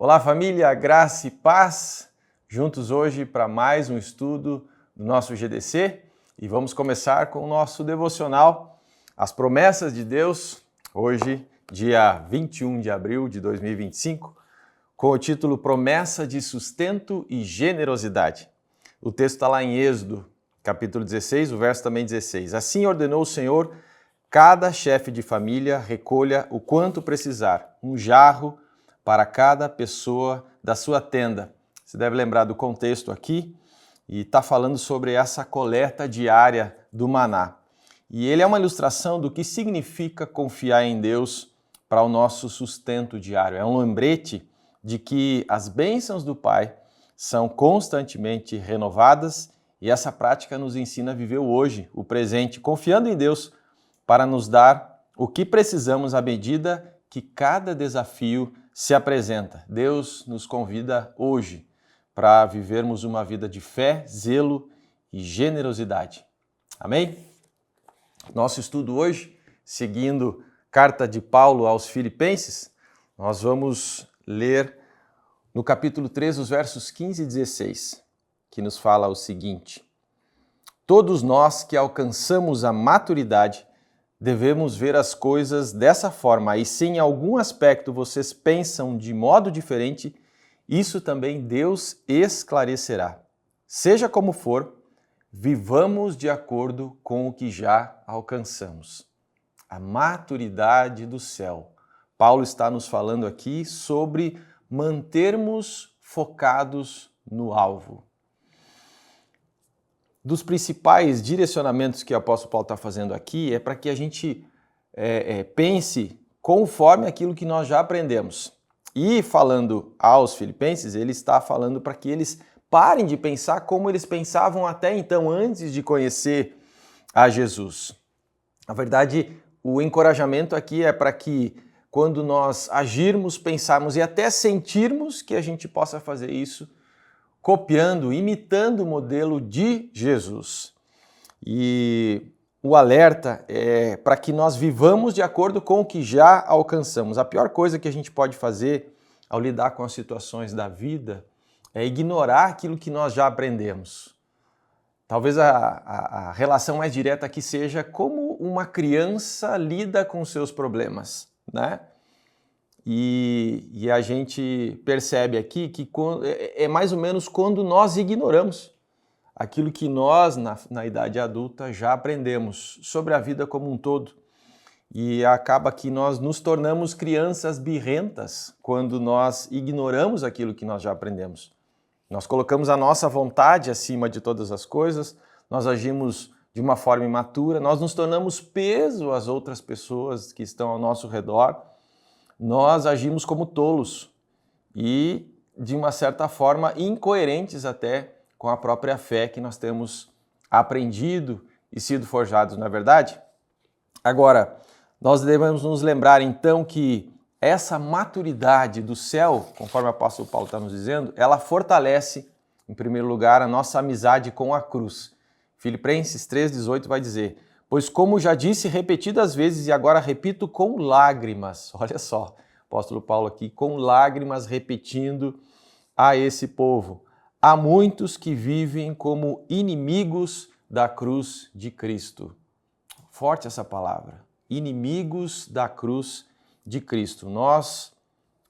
Olá família, graça e paz, juntos hoje para mais um estudo do nosso GDC e vamos começar com o nosso devocional, as promessas de Deus, hoje dia 21 de abril de 2025, com o título Promessa de Sustento e Generosidade. O texto está lá em Êxodo, capítulo 16, o verso também 16. Assim ordenou o Senhor, cada chefe de família recolha o quanto precisar, um jarro para cada pessoa da sua tenda. Você deve lembrar do contexto aqui e está falando sobre essa coleta diária do maná. E ele é uma ilustração do que significa confiar em Deus para o nosso sustento diário. É um lembrete de que as bênçãos do Pai são constantemente renovadas e essa prática nos ensina a viver o hoje, o presente, confiando em Deus para nos dar o que precisamos à medida que cada desafio se apresenta. Deus nos convida hoje para vivermos uma vida de fé, zelo e generosidade. Amém? Nosso estudo hoje, seguindo carta de Paulo aos Filipenses, nós vamos ler no capítulo 3, os versos 15 e 16, que nos fala o seguinte: todos nós que alcançamos a maturidade devemos ver as coisas dessa forma, e se em algum aspecto vocês pensam de modo diferente, isso também Deus esclarecerá. Seja como for, vivamos de acordo com o que já alcançamos. A maturidade do céu. Paulo está nos falando aqui sobre mantermos focados no alvo. Dos principais direcionamentos que o apóstolo Paulo está fazendo aqui é para que a gente pense conforme aquilo que nós já aprendemos. E falando aos filipenses, ele está falando para que eles parem de pensar como eles pensavam até então, antes de conhecer a Jesus. Na verdade, o encorajamento aqui é para que quando nós agirmos, pensarmos e até sentirmos que a gente possa fazer isso copiando, imitando o modelo de Jesus. E o alerta é para que nós vivamos de acordo com o que já alcançamos. A pior coisa que a gente pode fazer ao lidar com as situações da vida é ignorar aquilo que nós já aprendemos. Talvez a relação mais direta aqui seja como uma criança lida com seus problemas, né? E a gente percebe aqui que é mais ou menos quando nós ignoramos aquilo que nós, na idade adulta, já aprendemos sobre a vida como um todo. E acaba que nós nos tornamos crianças birrentas quando nós ignoramos aquilo que nós já aprendemos. Nós colocamos a nossa vontade acima de todas as coisas, nós agimos de uma forma imatura, nós nos tornamos peso às outras pessoas que estão ao nosso redor. Nós agimos como tolos e, de uma certa forma, incoerentes até com a própria fé que nós temos aprendido e sido forjados, não é verdade? Agora, nós devemos nos lembrar então que essa maturidade do céu, conforme o apóstolo Paulo está nos dizendo, ela fortalece, em primeiro lugar, a nossa amizade com a cruz. Filipenses 3,18 vai dizer: pois como já disse repetidas vezes e agora repito com lágrimas, olha só, apóstolo Paulo aqui, com lágrimas repetindo a esse povo, há muitos que vivem como inimigos da cruz de Cristo. Forte essa palavra, inimigos da cruz de Cristo. Nós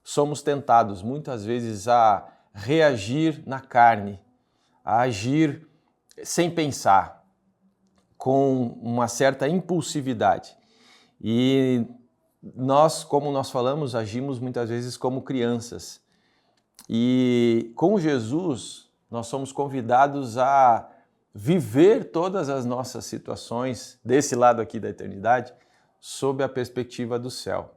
somos tentados muitas vezes a reagir na carne, a agir sem pensar, com uma certa impulsividade. E nós, como nós falamos, agimos muitas vezes como crianças. E com Jesus, nós somos convidados a viver todas as nossas situações, desse lado aqui da eternidade, sob a perspectiva do céu.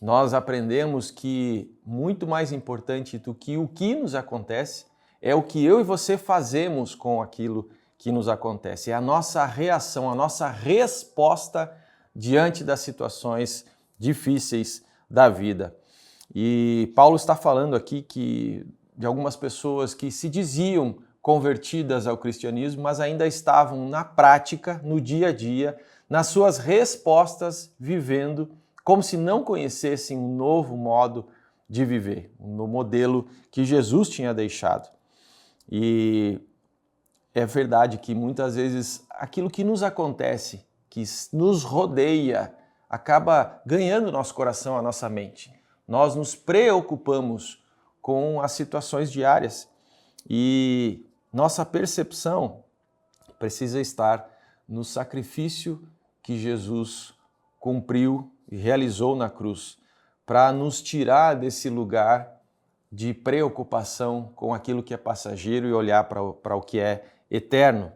Nós aprendemos que muito mais importante do que o que nos acontece é o que eu e você fazemos com aquilo que nos acontece. É a nossa reação, a nossa resposta diante das situações difíceis da vida. E Paulo está falando aqui de algumas pessoas que se diziam convertidas ao cristianismo, mas ainda estavam na prática, no dia a dia, nas suas respostas, vivendo como se não conhecessem um novo modo de viver, no modelo que Jesus tinha deixado. E é verdade que muitas vezes aquilo que nos acontece, que nos rodeia, acaba ganhando nosso coração, a nossa mente. Nós nos preocupamos com as situações diárias e nossa percepção precisa estar no sacrifício que Jesus cumpriu e realizou na cruz para nos tirar desse lugar de preocupação com aquilo que é passageiro e olhar para o que é eterno.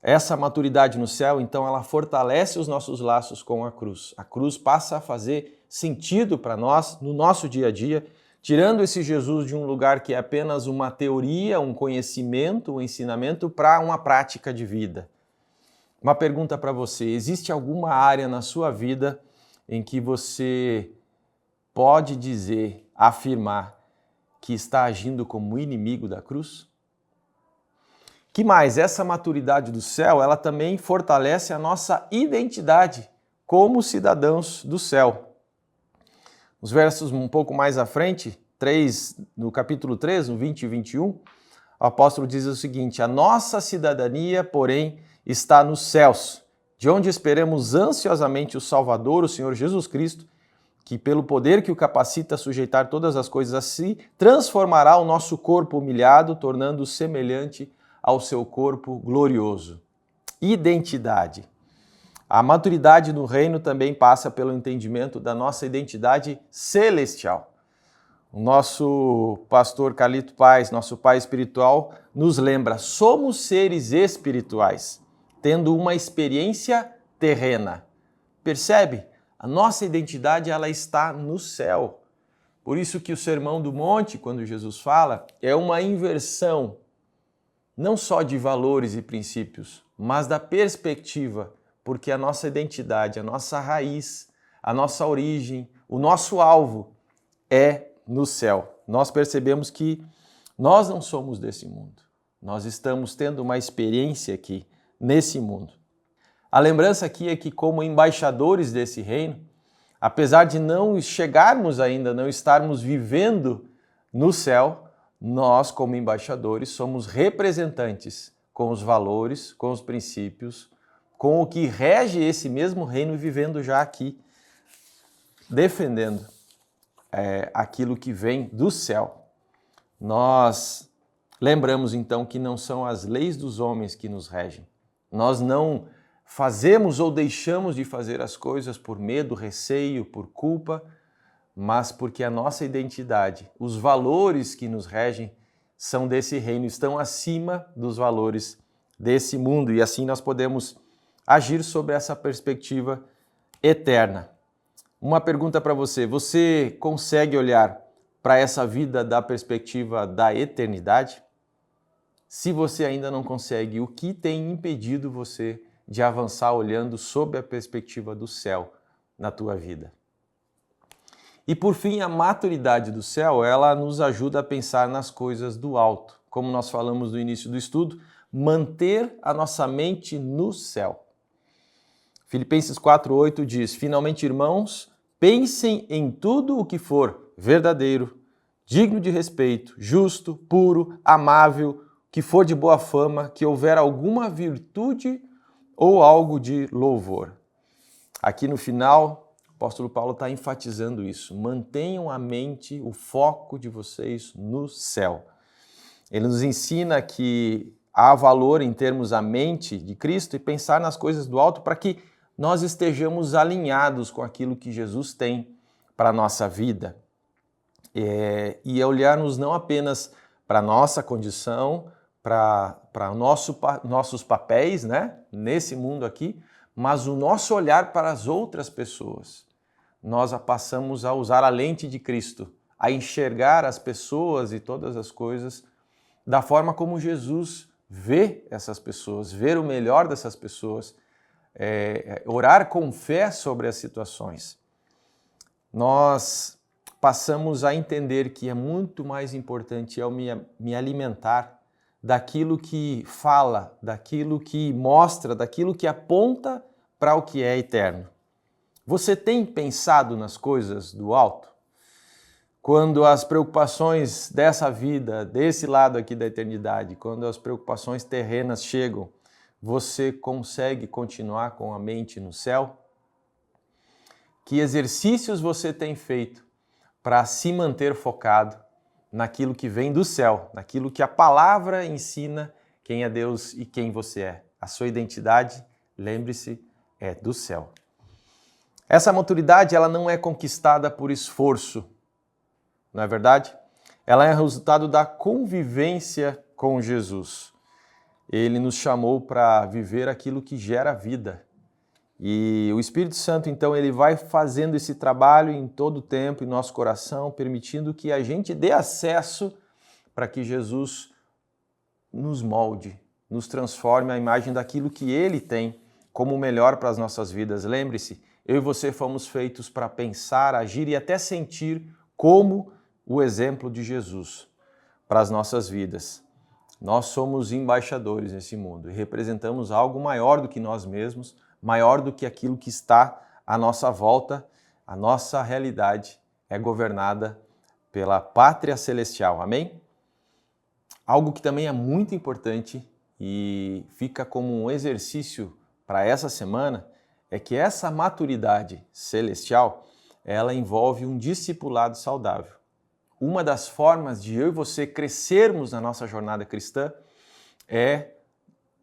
Essa maturidade no céu, então, ela fortalece os nossos laços com a cruz. A cruz passa a fazer sentido para nós no nosso dia a dia, tirando esse Jesus de um lugar que é apenas uma teoria, um conhecimento, um ensinamento, para uma prática de vida. Uma pergunta para você: existe alguma área na sua vida em que você pode dizer, afirmar que está agindo como inimigo da cruz? Que mais? Essa maturidade do céu, ela também fortalece a nossa identidade como cidadãos do céu. Nos versos um pouco mais à frente, no capítulo 3, no 20 e 21, o apóstolo diz o seguinte: a nossa cidadania, porém, está nos céus, de onde esperamos ansiosamente o Salvador, o Senhor Jesus Cristo, que pelo poder que o capacita a sujeitar todas as coisas a si, transformará o nosso corpo humilhado, tornando-o semelhante ao seu corpo glorioso. Identidade. A maturidade no reino também passa pelo entendimento da nossa identidade celestial. O nosso pastor Carlito Paes, nosso pai espiritual, nos lembra: somos seres espirituais, tendo uma experiência terrena. Percebe? A nossa identidade, ela está no céu. Por isso que o Sermão do Monte, quando Jesus fala, é uma inversão não só de valores e princípios, mas da perspectiva, porque a nossa identidade, a nossa raiz, a nossa origem, o nosso alvo é no céu. Nós percebemos que nós não somos desse mundo. Nós estamos tendo uma experiência aqui, nesse mundo. A lembrança aqui é que, como embaixadores desse reino, apesar de não chegarmos ainda, não estarmos vivendo no céu, nós, como embaixadores, somos representantes com os valores, com os princípios, com o que rege esse mesmo reino, vivendo já aqui, defendendo aquilo que vem do céu. Nós lembramos então que não são as leis dos homens que nos regem. Nós não fazemos ou deixamos de fazer as coisas por medo, receio, por culpa, mas porque a nossa identidade, os valores que nos regem são desse reino, estão acima dos valores desse mundo, e assim nós podemos agir sobre essa perspectiva eterna. Uma pergunta para você: você consegue olhar para essa vida da perspectiva da eternidade? Se você ainda não consegue, o que tem impedido você de avançar olhando sob a perspectiva do céu na tua vida? E por fim, a maturidade do céu, ela nos ajuda a pensar nas coisas do alto. Como nós falamos no início do estudo, manter a nossa mente no céu. Filipenses 4:8 diz: finalmente, irmãos, pensem em tudo o que for verdadeiro, digno de respeito, justo, puro, amável, que for de boa fama, que houver alguma virtude ou algo de louvor. Aqui no final, o apóstolo Paulo está enfatizando isso. Mantenham a mente, o foco de vocês no céu. Ele nos ensina que há valor em termos a mente de Cristo e pensar nas coisas do alto para que nós estejamos alinhados com aquilo que Jesus tem para a nossa vida. E olharmos não apenas para a nossa condição, para nossos papéis, né, nesse mundo aqui, mas o nosso olhar para as outras pessoas. Nós passamos a usar a lente de Cristo, a enxergar as pessoas e todas as coisas da forma como Jesus vê essas pessoas, ver o melhor dessas pessoas, orar com fé sobre as situações. Nós passamos a entender que é muito mais importante eu me alimentar daquilo que fala, daquilo que mostra, daquilo que aponta para o que é eterno. Você tem pensado nas coisas do alto? quando as preocupações dessa vida, desse lado aqui da eternidade, quando as preocupações terrenas chegam, você consegue continuar com a mente no céu? Que exercícios você tem feito para se manter focado naquilo que vem do céu, naquilo que a palavra ensina quem é Deus e quem você é? A sua identidade, lembre-se, é do céu. Essa maturidade, ela não é conquistada por esforço, não é verdade? Ela é resultado da convivência com Jesus. Ele nos chamou para viver aquilo que gera vida. E o Espírito Santo, então, ele vai fazendo esse trabalho em todo o tempo, em nosso coração, permitindo que a gente dê acesso para que Jesus nos molde, nos transforme à imagem daquilo que Ele tem como o melhor para as nossas vidas. Lembre-se, eu e você fomos feitos para pensar, agir e até sentir como o exemplo de Jesus para as nossas vidas. Nós somos embaixadores nesse mundo e representamos algo maior do que nós mesmos, maior do que aquilo que está à nossa volta. A nossa realidade é governada pela pátria celestial. Amém? Algo que também é muito importante e fica como um exercício para essa semana é que essa maturidade celestial, ela envolve um discipulado saudável. Uma das formas de eu e você crescermos na nossa jornada cristã é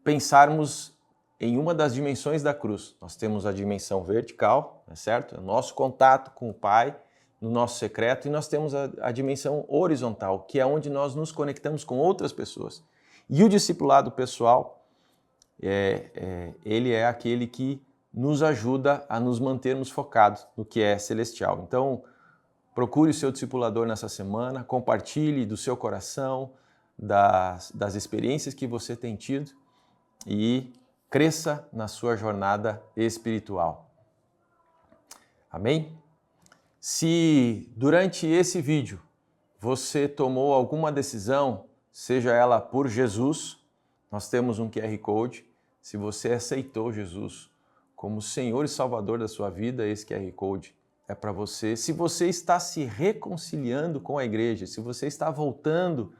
pensarmos em uma das dimensões da cruz. Nós temos a dimensão vertical, certo? O nosso contato com o Pai, no nosso secreto, e nós temos a dimensão horizontal, que é onde nós nos conectamos com outras pessoas. E o discipulado pessoal, ele é aquele que nos ajuda a nos mantermos focados no que é celestial. Então, procure o seu discipulador nessa semana, compartilhe do seu coração, das experiências que você tem tido e cresça na sua jornada espiritual. Amém? Se durante esse vídeo você tomou alguma decisão, seja ela por Jesus, nós temos um QR Code. Se você aceitou Jesus como Senhor e Salvador da sua vida, esse QR Code é para você. Se você está se reconciliando com a igreja, se você está voltando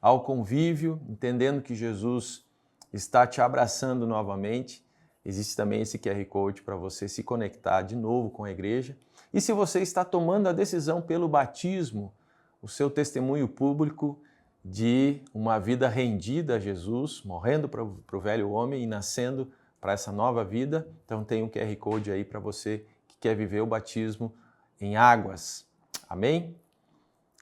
ao convívio, entendendo que Jesus está te abraçando novamente, existe também esse QR Code para você se conectar de novo com a igreja. E se você está tomando a decisão pelo batismo, o seu testemunho público de uma vida rendida a Jesus, morrendo para o velho homem e nascendo para essa nova vida, então tem um QR Code aí para você que quer viver o batismo em águas. Amém?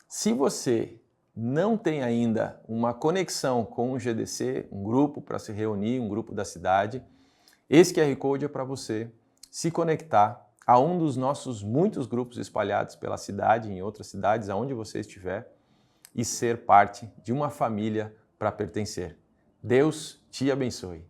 Se você não tem ainda uma conexão com o GDC, um grupo para se reunir, um grupo da cidade, esse QR Code é para você se conectar a um dos nossos muitos grupos espalhados pela cidade, em outras cidades, aonde você estiver, e ser parte de uma família para pertencer. Deus te abençoe.